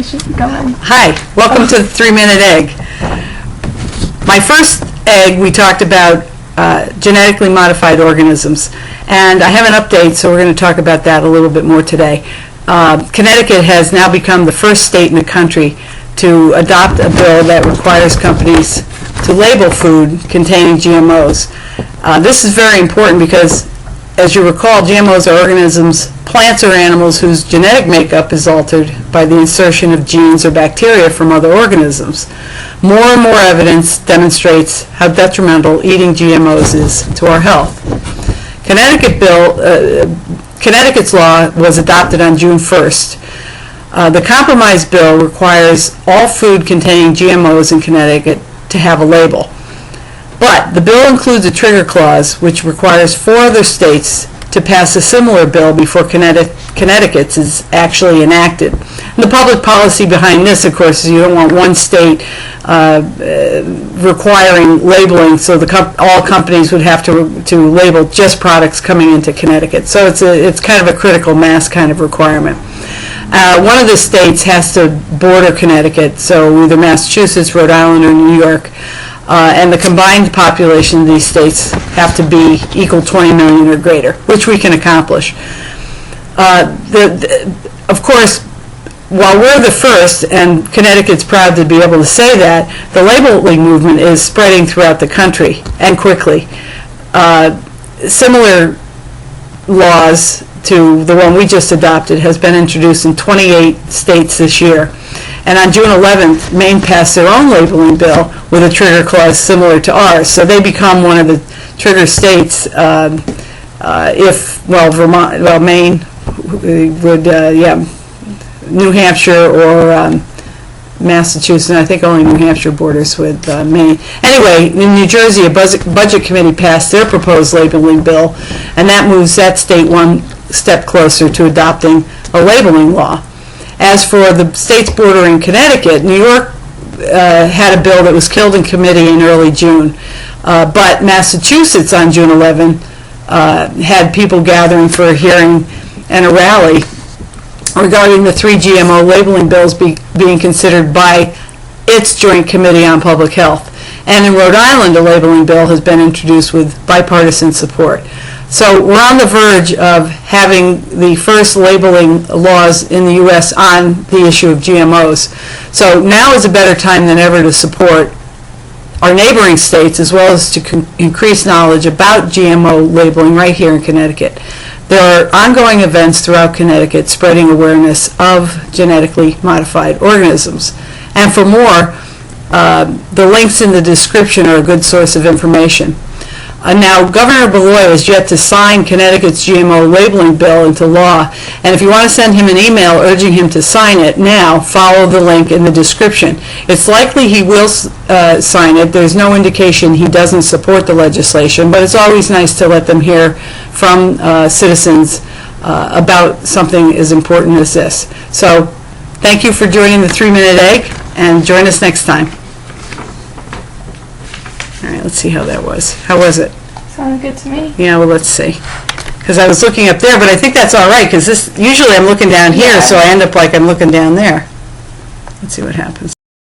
Go ahead. Hi, welcome to the 3-Minute Egg. My first egg, we talked about genetically modified organisms, and I have an update, so we're going to talk about that a little bit more today. Connecticut has now become the first state in the country to adopt a bill that requires companies to label food containing GMOs. This is very important because, as you recall, GMOs are organisms, plants or animals whose genetic makeup is altered by the insertion of genes or bacteria from other organisms. More and more evidence demonstrates how detrimental eating GMOs is to our health. Connecticut's law was adopted on June 1st. The compromise bill requires all food containing GMOs in Connecticut to have a label. But the bill includes a trigger clause which requires 4 other states to pass a similar bill before Connecticut's is actually enacted. And the public policy behind this, of course, is you don't want one state requiring labeling, so all companies would have to label just products coming into Connecticut. So it's kind of a critical mass kind of requirement. One of the states has to border Connecticut, so either Massachusetts, Rhode Island, or New York. And the combined population of these states have to be equal 20 million or greater, which we can accomplish. Of course, while we're the first, and Connecticut's proud to be able to say that, the labeling movement is spreading throughout the country, and quickly. Similar laws to the one we just adopted has been introduced in 28 states this year. And on June 11th, Maine passed their own labeling bill with a trigger clause similar to ours. So they become one of the trigger states Maine would, New Hampshire or Massachusetts, and I think only New Hampshire borders with Maine. Anyway, in New Jersey, a budget committee passed their proposed labeling bill, and that moves that state one step closer to adopting a labeling law. As for the states bordering Connecticut, New York had a bill that was killed in committee in early June, but Massachusetts on June 11 had people gathering for a hearing and a rally regarding the 3 GMO labeling bills being considered by its Joint Committee on Public Health. And in Rhode Island, a labeling bill has been introduced with bipartisan support. So we're on the verge of having the first labeling laws in the U.S. on the issue of GMOs. So now is a better time than ever to support our neighboring states as well as to increase knowledge about GMO labeling right here in Connecticut. There are ongoing events throughout Connecticut spreading awareness of genetically modified organisms. And for more, the links in the description are a good source of information. Now, Governor Malloy has yet to sign Connecticut's GMO labeling bill into law, and if you want to send him an email urging him to sign it now, follow the link in the description. It's likely he will sign it. There's no indication he doesn't support the legislation, but it's always nice to let them hear from citizens about something as important as this. So, thank you for joining the 3-Minute Egg, and join us next time. All right, let's see how that was. How was it? Sounded good to me. Yeah, well, let's see. Because I was looking up there, but I think that's all right, because usually I'm looking down here, so I end up like I'm looking down there. Let's see what happens.